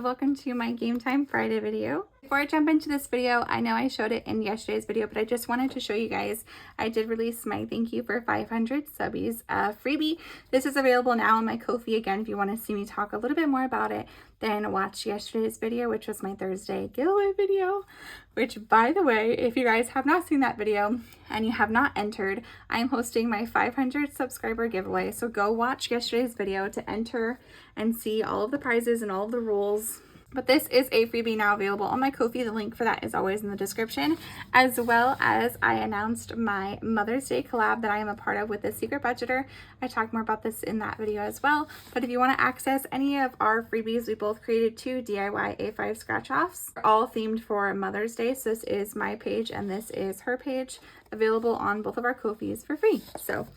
welcome to my Game Time Friday video. Before I jump into this video, I know I showed it in yesterday's video, but I just wanted to show you guys, I did release my thank you for 500 subbies freebie. This is available now on my Ko-fi. Again, if you want to see me talk a little bit more about it, then watch yesterday's video, which was my Thursday giveaway video, which, by the way, if you guys have not seen that video and you have not entered, I'm hosting my 500 subscriber giveaway. So go watch yesterday's video to enter and see all of the prizes and all of the rules. But this is a freebie now available on my Ko-fi. The link for that is always in the description, as well as I announced my Mother's Day collab that I am a part of with the Secret Budgeter. I talked more about this in that video as well. But if you want to access any of our freebies, we both created 2 DIY A5 scratch-offs, all themed for Mother's Day. So this is my page and this is her page, available on both of our Ko-fis for free. So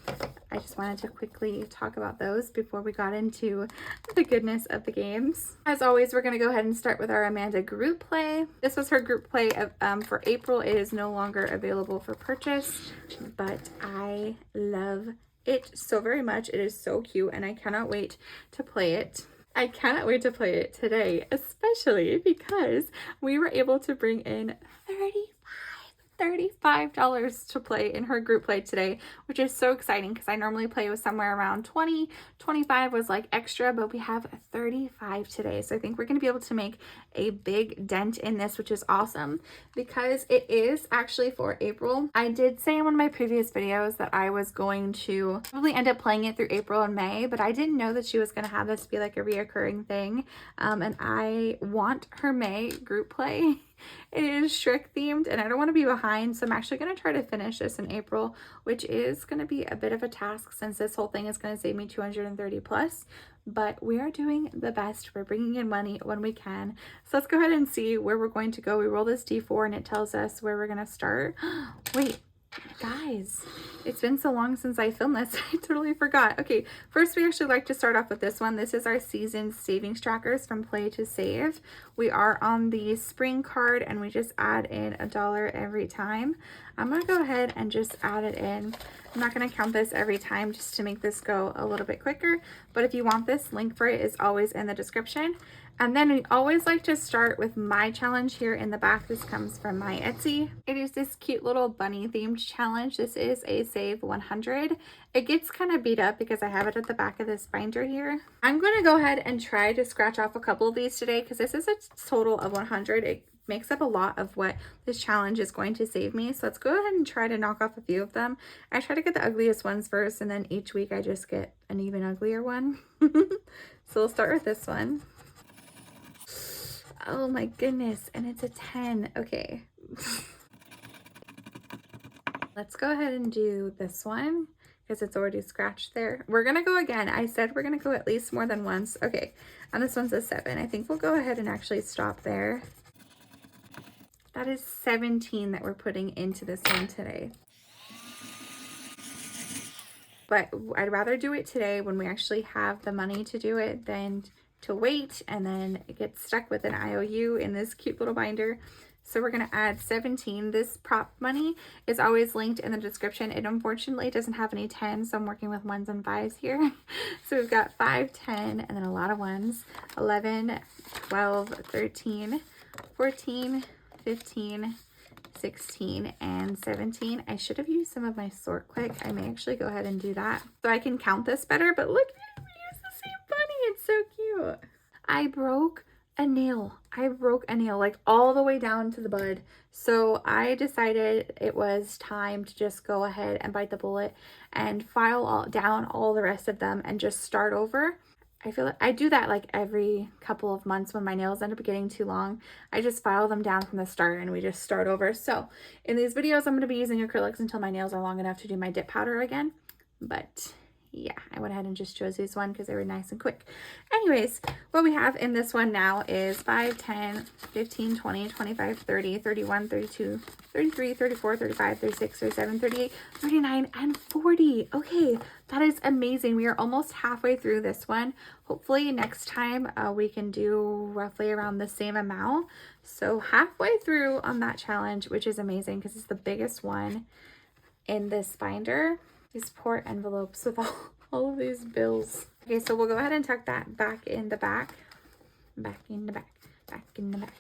I just wanted to quickly talk about those before we got into the goodness of the games. As always, we're going to go ahead and start with our Amanda group play. This was her group play for April. It is no longer available for purchase, but I love it so very much. It is so cute and I cannot wait to play it. I cannot wait to play it today, especially because we were able to bring in $35 to play in her group play today, which is so exciting because I normally play with somewhere around 20, 25 was like extra, but we have 35 today. So I think we're going to be able to make a big dent in this, which is awesome because it is actually for April. I did say in one of my previous videos that I was going to probably end up playing it through April and May, but I didn't know that she was going to have this be like a reoccurring thing. And I want her May group play. It is Shrek themed and I don't want to be behind, so I'm actually going to try to finish this in April, which is going to be a bit of a task since this whole thing is going to save me 230 plus, but we are doing the best. We're bringing in money when we can. So let's go ahead and see where we're going to go. We roll this D4 and it tells us where we're going to start. Wait, guys, it's been so long since I filmed this. I totally forgot. Okay, first we actually like to start off with this one. This is our season savings trackers from Play to Save. We are on the spring card and we just add in $1 every time. I'm going to go ahead and just add it in. I'm not going to count this every time just to make this go a little bit quicker, but if you want this, link for it is always in the description. And then we always like to start with my challenge here in the back. This comes from my Etsy. It is this cute little bunny themed challenge. This is a save 100. It gets kind of beat up because I have it at the back of this binder here. I'm going to go ahead and try to scratch off a couple of these today because this is a total of 100. It makes up a lot of what this challenge is going to save me. So let's go ahead and try to knock off a few of them. I try to get the ugliest ones first and then each week I just get an even uglier one. So we'll start with this one. Oh my goodness, and it's a 10. Okay. Let's go ahead and do this one because it's already scratched there. We're gonna go again. I said we're gonna go at least more than once. Okay, and this one's a 7. I think we'll go ahead and actually stop there. That is 17 that we're putting into this one today. But I'd rather do it today when we actually have the money to do it than to wait and then get stuck with an IOU in this cute little binder. So we're going to add 17. This prop money is always linked in the description. It unfortunately doesn't have any 10s, so I'm working with 1s and 5s here. So we've got 5, 10, and then a lot of 1s. 11, 12, 13, 14, 15, 16, and 17. I should have used some of my sort click. I may actually go ahead and do that so I can count this better, but look, we use the same bunny. It's so cute. I broke a nail. I broke a nail like all the way down to the bud. So I decided it was time to just go ahead and bite the bullet and file down all the rest of them and just start over. I feel like I do that like every couple of months when my nails end up getting too long. I just file them down from the start and we just start over. So in these videos, I'm going to be using acrylics until my nails are long enough to do my dip powder again. But yeah, I went ahead and just chose this one because they were nice and quick. Anyways, what we have in this one now is 5, 10, 15, 20, 25, 30, 31, 32, 33, 34, 35, 36, 37, 38, 39, and 40. Okay, that is amazing. We are almost halfway through this one. Hopefully next time we can do roughly around the same amount. So halfway through on that challenge, which is amazing because it's the biggest one in this binder. These poor envelopes with all of these bills. Okay, so we'll go ahead and tuck that back in the back. Back in the back. back in the back.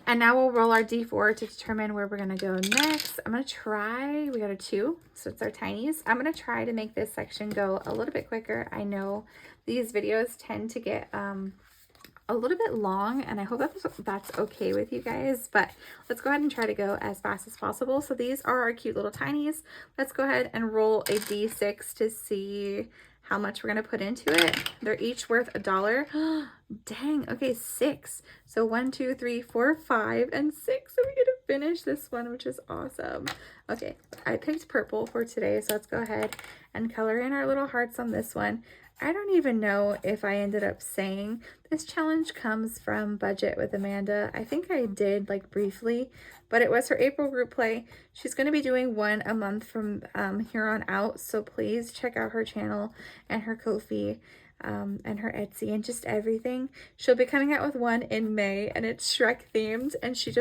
And now we'll roll our D4 to determine where we're gonna go next. I'm gonna try, we got a 2, so it's our tinies. I'm gonna try to make this section go a little bit quicker. I know these videos tend to get a little bit long, and I hope that's okay with you guys, but let's go ahead and try to go as fast as possible. So these are our cute little tinies. Let's go ahead and roll a D6 to see how much we're going to put into it. They're each worth $1. Dang. Okay, 6. So 1, 2, 3, 4, 5, and 6. So we get to finish this one, which is awesome. Okay, I picked purple for today, so let's go ahead and color in our little hearts on this one. I don't even know if I ended up saying this challenge comes from Budget with Amanda. I think I did, like, briefly, but it was her April group play. She's going to be doing one a month from here on out, so please check out her channel and her Ko-fi and her Etsy and just everything. She'll be coming out with one in May, and it's Shrek themed, and she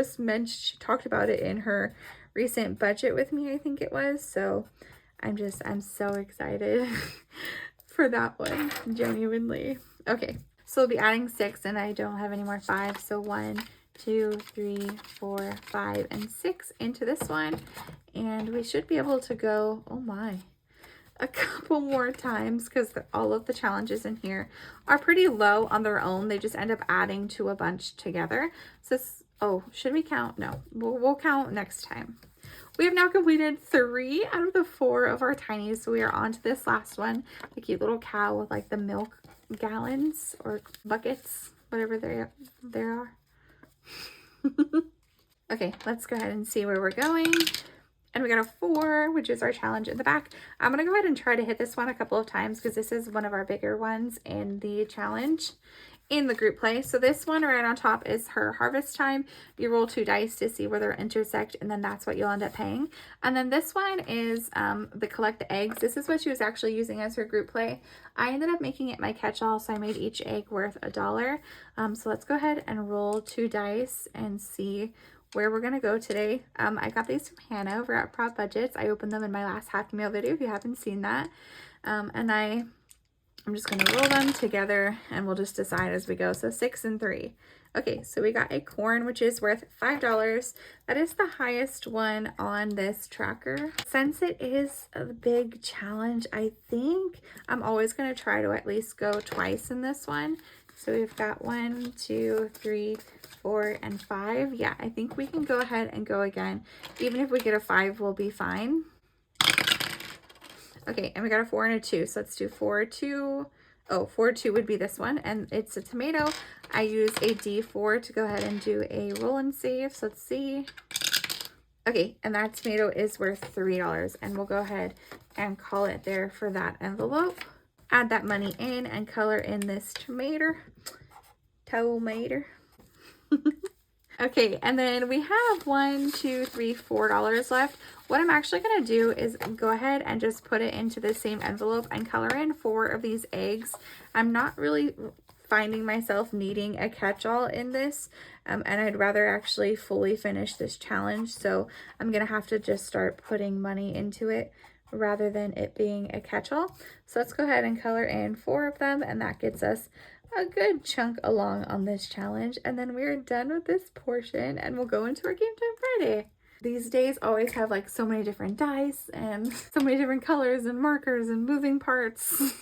talked about it in her recent Budget with Me, I think it was, so I'm so excited for that one, genuinely. Okay, so we'll be adding 6, and I don't have any more 5, so 1, 2, 3, 4, 5, and 6 into this one, and we should be able to go, oh my, a couple more times, because all of the challenges in here are pretty low on their own. They just end up adding to a bunch together. So this, oh, should we count? No, we'll count next time. We have now completed 3 out of the 4 of our tinies, so we are on to this last one, the cute little cow with like the milk gallons or buckets, whatever they are. Okay, let's go ahead and see where we're going. And we got a 4, which is our challenge in the back. I'm gonna go ahead and try to hit this one a couple of times because this is one of our bigger ones in the challenge in the group play. So this one right on top is her harvest time. You roll 2 dice to see where they intersect, and then that's what you'll end up paying. And then this one is the collect the eggs. This is what she was actually using as her group play. I ended up making it my catch-all, so I made each egg worth $1. So let's go ahead and roll 2 dice and see where we're gonna go today. I got these from Hannah over at Prop Budgets. I opened them in my last Happy Meal video if you haven't seen that. And I'm just gonna roll them together and we'll just decide as we go. So 6 and 3. Okay, so we got a corn, which is worth $5. That is the highest one on this tracker. Since it is a big challenge, I think I'm always gonna try to at least go twice in this one. So we've got 1, 2, 3, 4, and 5. Yeah, I think we can go ahead and go again. Even if we get a 5, we'll be fine. Okay, and we got a 4 and a 2, so let's do 4, 2. Oh, 4, 2 would be this one, and it's a tomato. I use a D4 to go ahead and do a roll and save, so let's see. Okay, and that tomato is worth $3, and we'll go ahead and call it there for that envelope. Add that money in and color in this tomato. Okay, and then we have $1, 2, 3, $4 left. What I'm actually gonna do is go ahead and just put it into the same envelope and color in 4 of these eggs. I'm not really finding myself needing a catch-all in this, and I'd rather actually fully finish this challenge, so I'm gonna have to just start putting money into it rather than it being a catch-all. So let's go ahead and color in 4 of them, and that gets us a good chunk along on this challenge, and then we're done with this portion and we'll go into our Game Time Friday. These days always have like so many different dice and so many different colors and markers and moving parts.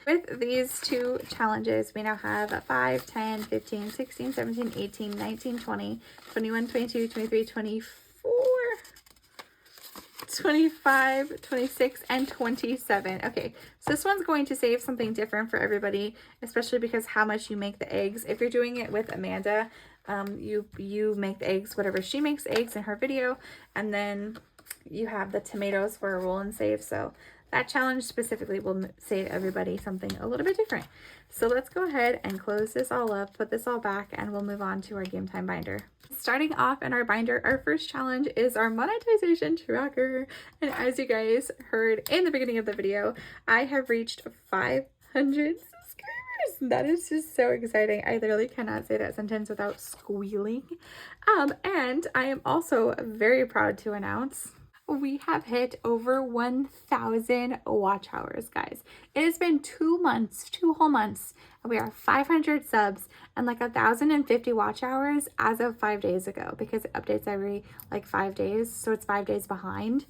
With these 2 challenges, we now have 5, 10, 15, 16, 17, 18, 19, 20, 21, 22, 23, 24, 25, 26, and 27. Okay, so this one's going to save something different for everybody, especially because how much you make the eggs. If you're doing it with Amanda, you make the eggs whatever she makes eggs in her video, and then you have the tomatoes for a roll and save. So that challenge specifically will save everybody something a little bit different. So let's go ahead and close this all up, put this all back, and we'll move on to our game time binder. Starting off in our binder, our first challenge is our monetization tracker. And as you guys heard in the beginning of the video, I have reached 500 subscribers. That is just so exciting. I literally cannot say that sentence without squealing. And I am also very proud to announce We have hit over 1,000 watch hours, guys. It has been 2 months, 2 whole months, and we are 500 subs and like 1,050 watch hours as of 5 days ago, because it updates every like 5 days, so it's 5 days behind.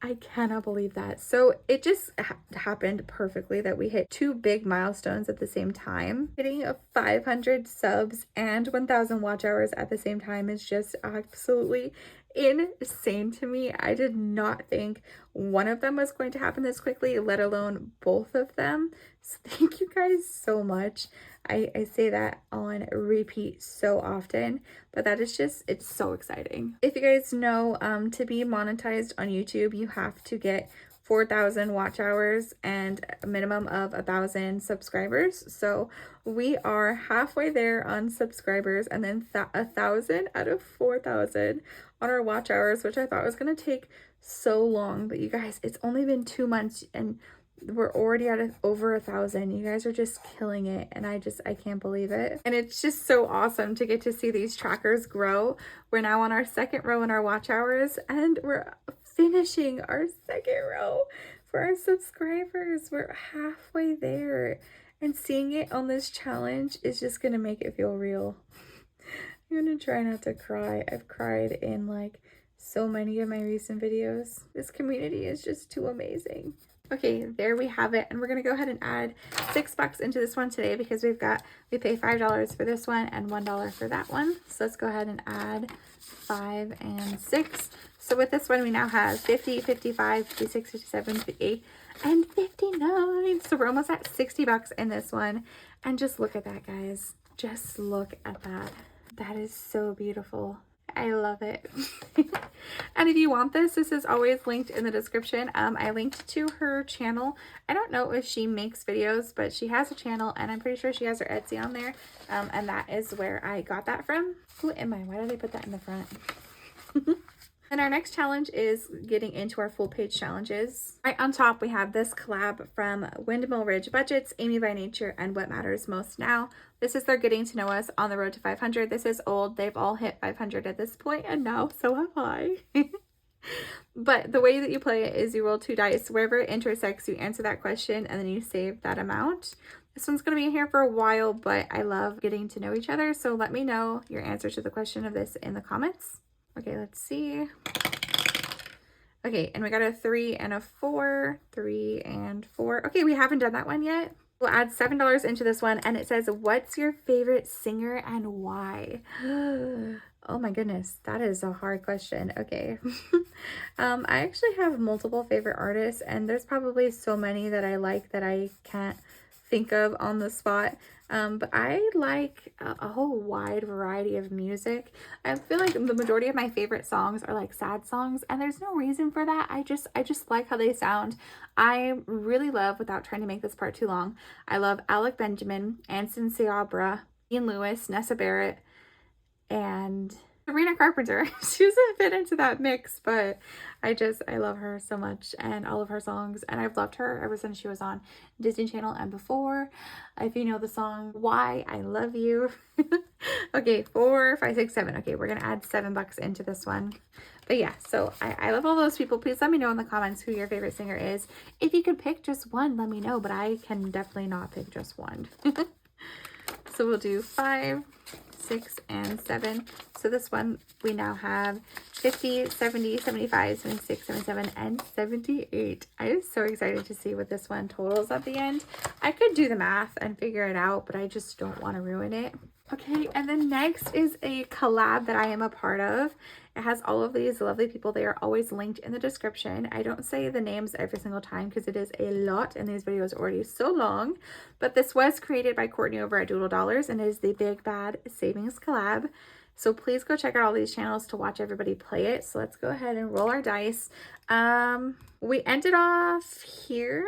I cannot believe that. So it just happened perfectly that we hit 2 big milestones at the same time. Hitting 500 subs and 1,000 watch hours at the same time is just absolutely insane to me. I did not think one of them was going to happen this quickly, let alone both of them. So thank you guys so much. I say that on repeat so often, but that is just, it's so exciting. If you guys know, to be monetized on YouTube, you have to get 4,000 watch hours and a minimum of 1,000 subscribers. So we are halfway there on subscribers, and then 1,000 out of 4,000 on our watch hours, which I thought was going to take so long. But you guys, it's only been 2 months and we're already at over 1,000. You guys are just killing it, and I can't believe it. And it's just so awesome to get to see these trackers grow. We're now on our 2nd row in our watch hours, and we're finishing our 2nd row for our subscribers. We're halfway there, and seeing it on this challenge is just gonna make it feel real. I'm gonna try not to cry. I've cried in like so many of my recent videos. This community is just too amazing. Okay, there we have it, and we're gonna go ahead and add $6 into this one today, because we pay $5 for this one and $1 for that one. So let's go ahead and add 5 and 6. So with this one, we now have 50, 55, 56, 57, 58, and 59. So we're almost at $60 in this one. And just look at that, guys. Just look at that. That is so beautiful. I love it. And if you want this is always linked in the description. I linked to her channel. I don't know if she makes videos, but she has a channel, and I'm pretty sure she has her Etsy on there. And that is where I got that from. Who am I? Why did I put that in the front? And our next challenge is getting into our full page challenges. Right on top, we have this collab from Windmill Ridge Budgets, Amy by Nature, and What Matters Most Now. This is their Getting to Know Us on the Road to 500. This is old. They've all hit 500 at this point, and now so have I. But the way that you play it is you roll 2 dice. Wherever it intersects, you answer that question, and then you save that amount. This one's going to be here for a while, but I love getting to know each other. So let me know your answer to the question of this in the comments. Okay, let's see. Okay, and we got a 3 and a 4. 3 and 4. Okay, we haven't done that one yet. We'll add $7 into this one, and it says, what's your favorite singer and why? Oh my goodness, that is a hard question. Okay. I actually have multiple favorite artists, and there's probably so many that I like that I can't think of on the spot. But I like a whole wide variety of music. I feel like the majority of my favorite songs are like sad songs, and there's no reason for that. I just like how they sound. I really love, without trying to make this part too long, I love Alec Benjamin, Anson Seabra, Ian Lewis, Nessa Barrett, and Sabrina Carpenter. She doesn't fit into that mix, but I love her so much, and all of her songs, and I've loved her ever since she was on Disney Channel and before. If you know the song Why I Love You. Okay, 4, 5, 6, 7. Okay, we're gonna add $7 into this one. But yeah, so I love all those people. Please let me know in the comments who your favorite singer is. If you could pick just one, let me know, but I can definitely not pick just one. So we'll do 5, 6, and 7. So this one, we now have 50, 70, 75, 76, 77, and 78. I am so excited to see what this one totals at the end. I could do the math and figure it out, but I just don't want to ruin it. Okay, and then next is a collab that I am a part of. It has all of these lovely people. They are always linked in the description. I don't say the names every single time because it is a lot, and these videos are already so long. But this was created by Courtney over at Doodle Dollars, and is the Big Bad Savings collab. So please go check out all these channels to watch everybody play it. So let's go ahead and roll our dice. We ended off here.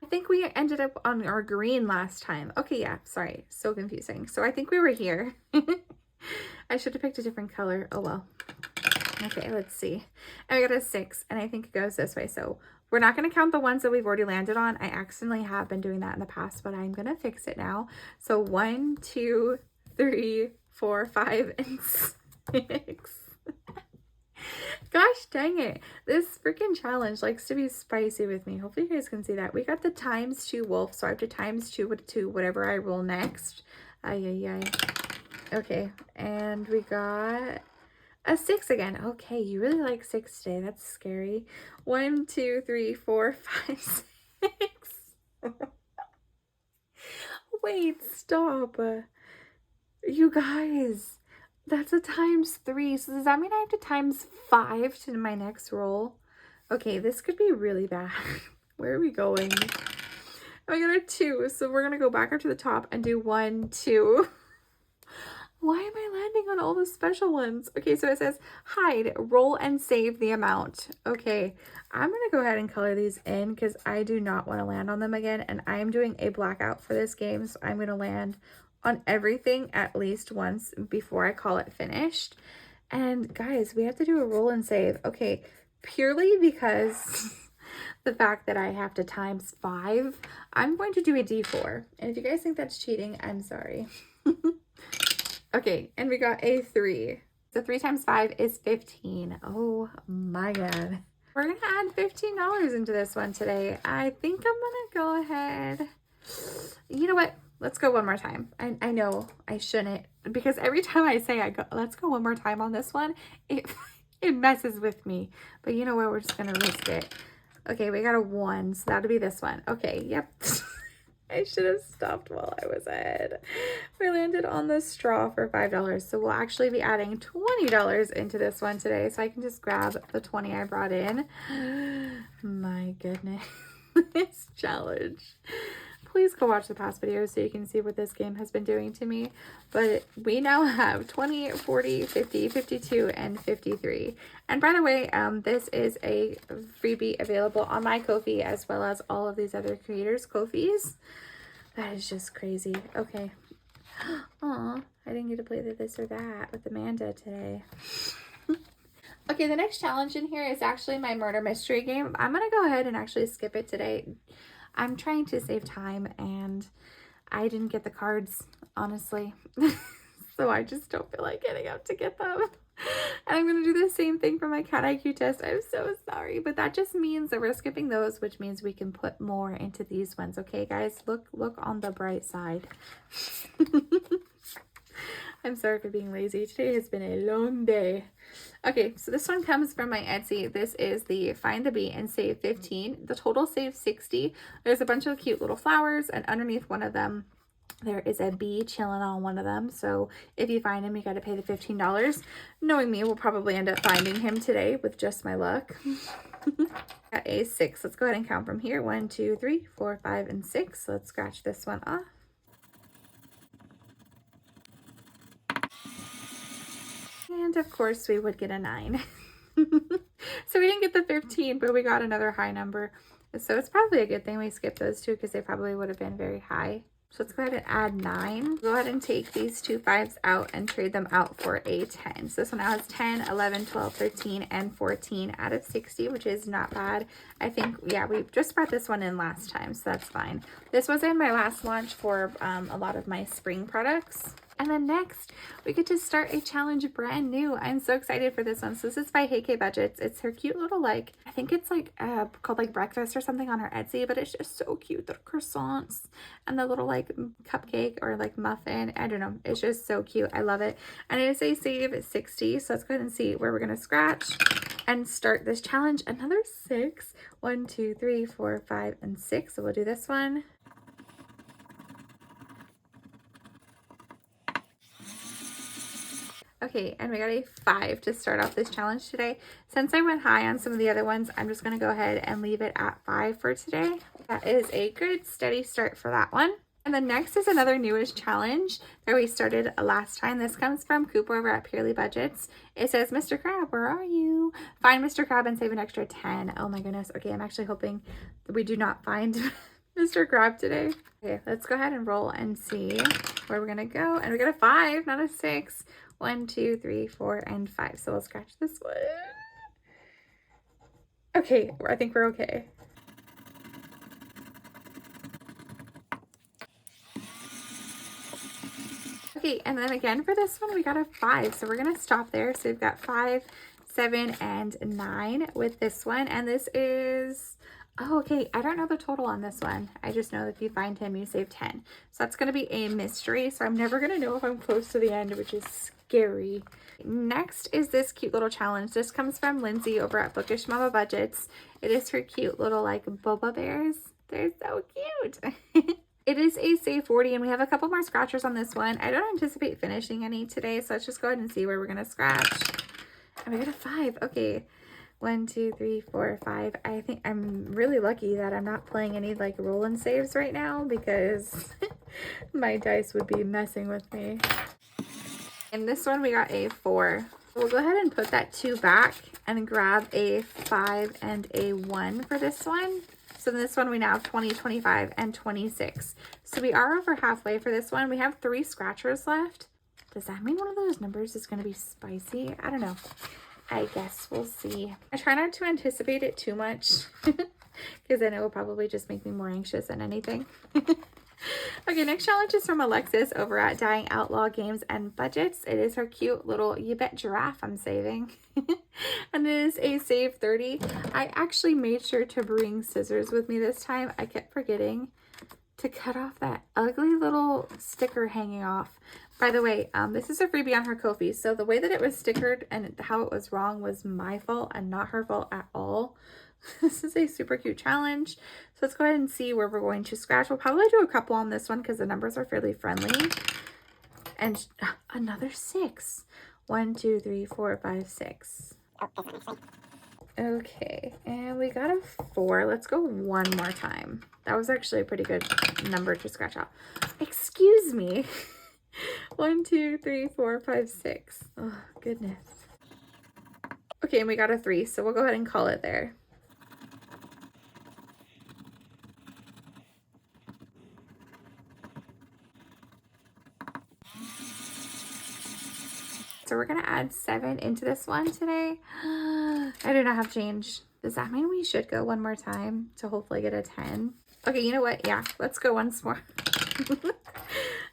I think we ended up on our green last time. Okay, yeah, sorry, so confusing. So I think we were here. I should have picked a different color. Oh well. Okay, let's see. And we got a 6, and I think it goes this way. So we're not going to count the ones that we've already landed on. I accidentally have been doing that in the past, but I'm going to fix it now. So 1, 2, 3, 4, 5, and 6. Gosh dang it. This freaking challenge likes to be spicy with me. Hopefully you guys can see that. We got the ×2 wolf, so I have to ×2 with 2 whatever I roll next. Ay, ay, ay. Okay, and we got a 6 again. Okay, you really like 6 today. That's scary. 1, 2, 3, 4, 5, 6. Wait, stop. You guys, that's a ×3. So does that mean I have to ×5 to my next roll? Okay, this could be really bad. Where are we going? I got a 2, so we're gonna go back up to the top and do 1, 2. Why am I landing on all the special ones? Okay, so it says hide, roll, and save the amount. Okay, I'm gonna go ahead and color these in because I do not want to land on them again, and I am doing a blackout for this game, so I'm gonna land on everything at least once before I call it finished. And guys, we have to do a roll and save. Okay, purely because the fact that I have to ×5, I'm going to do a D4. And if you guys think that's cheating, I'm sorry. Okay, and we got a 3. So 3 × 5 is 15. Oh my God. We're gonna add $15 into this one today. I think I'm gonna go ahead. You know what? Let's go one more time. I know I shouldn't, because every time I say let's go one more time on this one, it messes with me. But you know what? We're just gonna risk it. Okay, we got a 1, so that'll be this one. Okay, yep. I should have stopped while I was ahead. We landed on the straw for $5. So we'll actually be adding $20 into this one today. So I can just grab the 20 I brought in. My goodness. This challenge. Please go watch the past videos so you can see what this game has been doing to me. But we now have 20, 40, 50, 52, and 53. And by the way, this is a freebie available on my Ko-fi as well as all of these other creators' Ko-fis. That is just crazy. Okay. Aw, I didn't get to play this or that with Amanda today. Okay, the next challenge in here is actually my murder mystery game. I'm going to go ahead and actually skip it today. I'm trying to save time and I didn't get the cards, honestly. So I just don't feel like getting up to get them. And I'm going to do the same thing for my cat IQ test. I'm so sorry, but that just means that we're skipping those, which means we can put more into these ones. Okay, guys, look on the bright side. I'm sorry for being lazy. Today has been a long day. Okay, so this one comes from my Etsy. This is the Find the Bee and Save 15. The total save 60. There's a bunch of cute little flowers, and underneath one of them, there is a bee chilling on one of them. So if you find him, you got to pay the $15. Knowing me, we'll probably end up finding him today with just my luck. Got a 6. Let's go ahead and count from here. 1, 2, 3, 4, 5, and 6. Let's scratch this one off. And of course we would get a 9. So we didn't get the 15, but we got another high number. So it's probably a good thing we skipped those two because they probably would have been very high. So let's go ahead and add 9. Go ahead and take these 2 5s out and trade them out for a 10. So this one now has 10, 11, 12, 13, and 14 out of 60, which is not bad. I think, yeah, we just brought this one in last time, so that's fine. This was in my last launch for a lot of my spring products. And then next, we get to start a challenge brand new. I'm so excited for this one. So this is by Hey K Budgets. It's her cute little, like, I think it's like called like breakfast or something on her Etsy, but it's just so cute. The croissants and the little like cupcake or like muffin. I don't know. It's just so cute. I love it. And it is a save 60. So let's go ahead and see where we're going to scratch and start this challenge. Another 6. 1, 2, 3, 4, 5, and 6. So we'll do this one. Okay, and we got a 5 to start off this challenge today. Since I went high on some of the other ones, I'm just going to go ahead and leave it at 5 for today. That is a good steady start for that one. And then next is another newish challenge that we started last time. This comes from Coop over at Purely Budgets. It says, Mr. Crab, where are you? Find Mr. Crab and save an extra 10. Oh my goodness. Okay, I'm actually hoping that we do not find Mr. Crab today. Okay, let's go ahead and roll and see where we're going to go. And we got a 5, not a 6. 1, 2, 3, 4, and 5. So we'll scratch this one. Okay, I think we're okay. Okay, and then again for this one, we got a 5. So we're going to stop there. So we've got 5, 7 and 9 with this one. And this is, oh, okay, I don't know the total on this one. I just know that if you find him, you save 10. So that's going to be a mystery. So I'm never going to know if I'm close to the end, which is scary. Next is this cute little challenge. This comes from Lindsay over at Bookish Mama Budgets. It is her cute little like boba bears. They're so cute. It is a save 40 and we have a couple more scratchers on this one. I don't anticipate finishing any today, so let's just go ahead and see where we're going to scratch. And we got a 5. Okay. 1, 2, 3, 4, 5. I think I'm really lucky that I'm not playing any like roll and saves right now because my dice would be messing with me. In this one, we got a 4. We'll go ahead and put that 2 back and grab a 5 and a 1 for this one. So in this one, we now have 20, 25, and 26. So we are over halfway for this one. We have 3 scratchers left. Does that mean one of those numbers is going to be spicy? I don't know. I guess we'll see. I try not to anticipate it too much because then it will probably just make me more anxious than anything. Okay, next challenge is from Alexis over at Dying Outlaw Games and Budgets. It is her cute little You Bet Giraffe I'm saving. And it is a save 30. I actually made sure to bring scissors with me this time. I kept forgetting to cut off that ugly little sticker hanging off. By the way, this is a freebie on her Ko-fi. So the way that it was stickered and how it was wrong was my fault and not her fault at all. This is a super cute challenge. So let's go ahead and see where we're going to scratch. We'll probably do a couple on this one because the numbers are fairly friendly. And another 6. 1, 2, 3, 4, 5, 6. Okay, and we got a 4. Let's go one more time. That was actually a pretty good number to scratch out. Excuse me. 1, 2, 3, 4, 5, 6. Oh, goodness. Okay, and we got a 3, so we'll go ahead and call it there. So we're going to add 7 into this one today. I do not have change. Does that mean we should go one more time to hopefully get a 10? Okay, you know what? Yeah, let's go once more.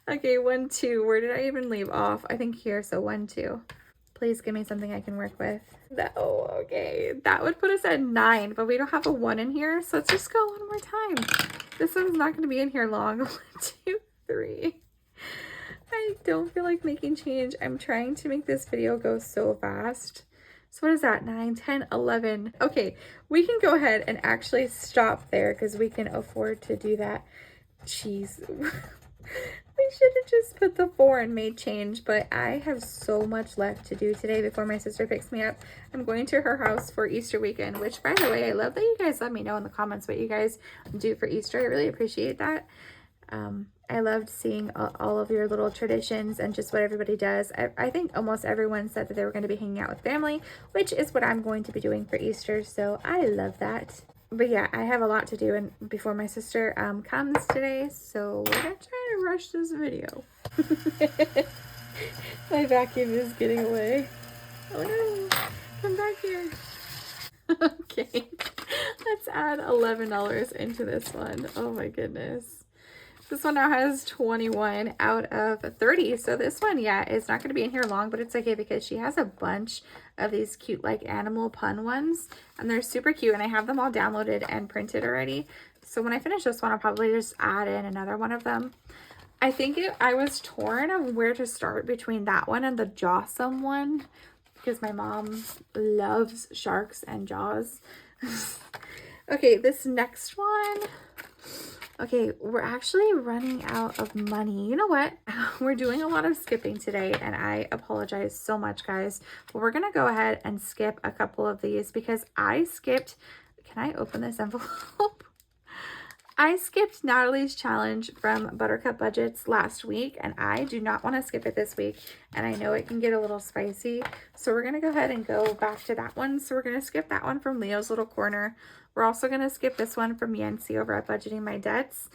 Okay, 1, 2. Where did I even leave off? I think here. So 1, 2. Please give me something I can work with. Oh, okay. That would put us at 9, but we don't have a 1 in here. So let's just go one more time. This one's not going to be in here long. 1, 2, 3. I don't feel like making change. I'm trying to make this video go so fast. So what is that? 9, 10, 11. Okay, we can go ahead and actually stop there because we can afford to do that. Jeez. I should have just put the 4 and made change, but I have so much left to do today before my sister picks me up. I'm going to her house for Easter weekend, which, by the way, I love that you guys let me know in the comments what you guys do for Easter. I really appreciate that. I loved seeing all of your little traditions and just what everybody does. I think almost everyone said that they were going to be hanging out with family, which is what I'm going to be doing for Easter, so I love that. But yeah, I have a lot to do before my sister comes today, so we're going to try to rush this video. My vacuum is getting away. Oh no, come back here. Okay, let's add $11 into this one. Oh my goodness. This one now has 21 out of 30. So this one, yeah, it's not going to be in here long, but it's okay because she has a bunch of these cute like animal pun ones. And they're super cute. And I have them all downloaded and printed already. So when I finish this one, I'll probably just add in another one of them. I think I was torn of where to start between that one and the Jawsome one. Because my mom loves sharks and jaws. Okay, this next one... Okay, we're actually running out of money. You know what? We're doing a lot of skipping today, and I apologize so much, guys. But we're going to go ahead and skip a couple of these because I skipped... Can I open this envelope? I skipped Natalie's challenge from Buttercup Budgets last week, and I do not want to skip it this week. And I know it can get a little spicy, so we're going to go ahead and go back to that one. So we're going to skip that one from Leo's Little Corner. We're also going to skip this one from Yancy over at Budgeting My Debts.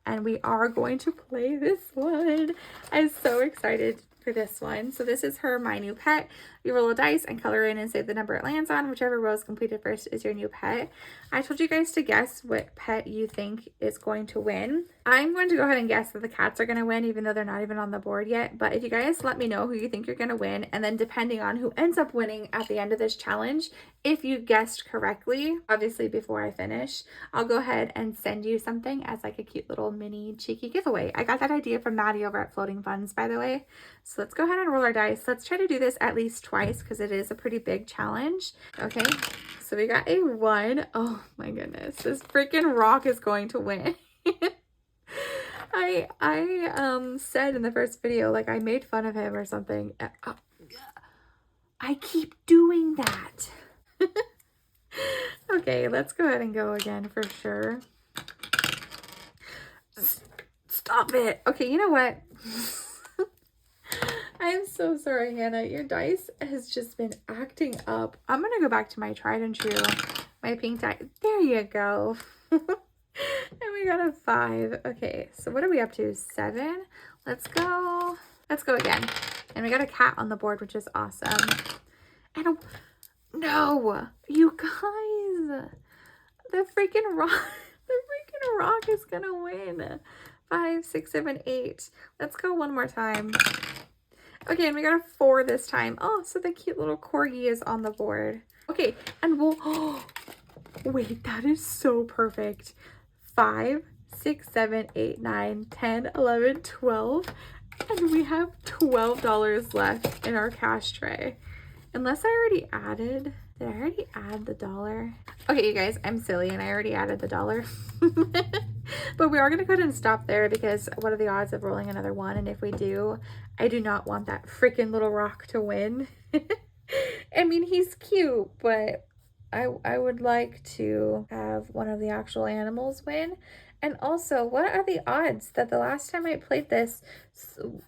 And we are going to play this one. I'm so excited for this one. So this is her My New Pet. You roll a dice and color in and say the number it lands on. Whichever row is completed first is your new pet. I told you guys to guess what pet you think is going to win. I'm going to go ahead and guess that the cats are going to win, even though they're not even on the board yet. But if you guys let me know who you think you're going to win, and then depending on who ends up winning at the end of this challenge, if you guessed correctly, obviously before I finish, I'll go ahead and send you something as like a cute little mini cheeky giveaway. I got that idea from Maddie over at Floating Funds, by the way. So let's go ahead and roll our dice. Let's try to do this at least twice because it is a pretty big challenge. Okay, so we got a 1. Oh my goodness, this freaking rock is going to win. I said in the first video, like, I made fun of him or something. I keep doing that. Okay, let's go ahead and go again for sure. Stop it. Okay, you know what? I'm so sorry, Hannah. Your dice has just been acting up. I'm going to go back to my tried and true, my pink die. There you go. And we got a 5. Okay, so what are we up to? 7. Let's go. Let's go again. And we got a cat on the board, which is awesome. And no, you guys, the freaking rock is gonna win. 5, 6, 7, 8. Let's go one more time. Okay, and we got a 4 this time. Oh, so the cute little corgi is on the board. Okay, and we'll, oh, wait, that is so perfect. 5, 6, 7, 8, 9, 10, 11, 12. And we have $12 left in our cash tray. Unless I already added, did I already add the $1? Okay, you guys, I'm silly and I already added the $1. But we are going to go ahead and stop there because what are the odds of rolling another 1? And if we do, I do not want that freaking little rock to win. I mean, he's cute, but I would like to have one of the actual animals win. And also, what are the odds that the last time I played this,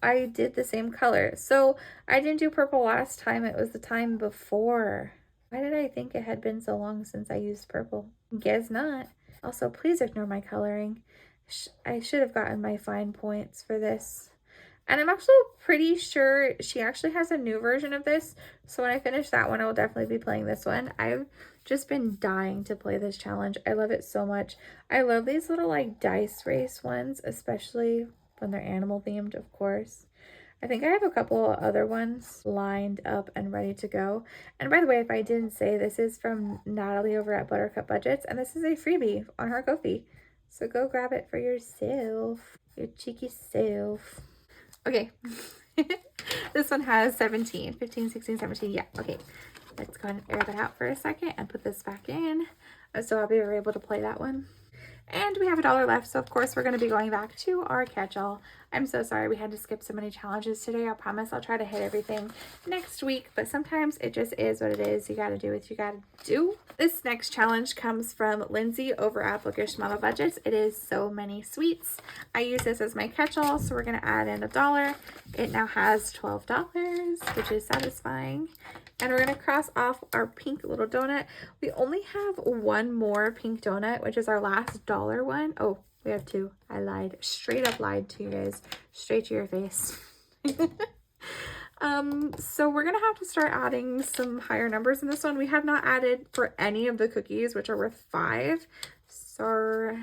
I did the same color? So I didn't do purple last time. It was the time before. Why did I think it had been so long since I used purple? Guess not. Also, please ignore my coloring. I should have gotten my fine points for this. And I'm actually pretty sure she actually has a new version of this. So when I finish that one, I will definitely be playing this one. I've just been dying to play this challenge. I love it so much. I love these little like dice race ones, especially when they're animal themed, of course. I think I have a couple other ones lined up and ready to go. And by the way, if I didn't say, this is from Natalie over at Buttercup Budgets. And this is a freebie on her Ko-fi. So go grab it for yourself, your cheeky self. Okay, this one has 17, 15, 16, 17. Yeah, okay. Let's go ahead and air that out for a second and put this back in. So I'll be able to play that one. And we have $1 left, so of course we're going to be going back to our catch-all. I'm so sorry we had to skip so many challenges today. I promise I'll try to hit everything next week, but sometimes it just is what it is. You got to do what you got to do. This next challenge comes from Lindsay over at Bookish Mama Budgets. It is So Many Sweets. I use this as my catch-all, so we're going to add in $1. It now has $12, which is satisfying. And we're going to cross off our pink little donut. We only have one more pink donut, which is our last $1 one. Oh, we have 2. I lied. Straight up lied to you guys. Straight to your face. So we're going to have to start adding some higher numbers in this one. We have not added for any of the cookies, which are worth 5. So,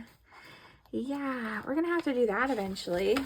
yeah, we're going to have to do that eventually.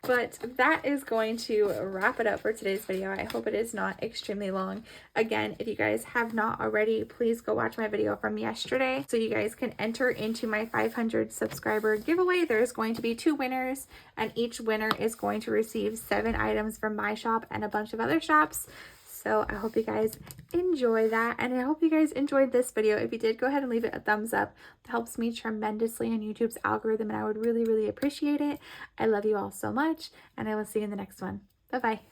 But that is going to wrap it up for today's video. I hope it is not extremely long. Again, if you guys have not already, please go watch my video from yesterday so you guys can enter into my 500 subscriber giveaway. There's going to be 2 winners, and each winner is going to receive 7 items from my shop and a bunch of other shops. So I hope you guys enjoy that, and I hope you guys enjoyed this video. If you did, go ahead and leave it a thumbs up. It helps me tremendously in YouTube's algorithm, and I would really, really appreciate it. I love you all so much, and I will see you in the next one. Bye-bye.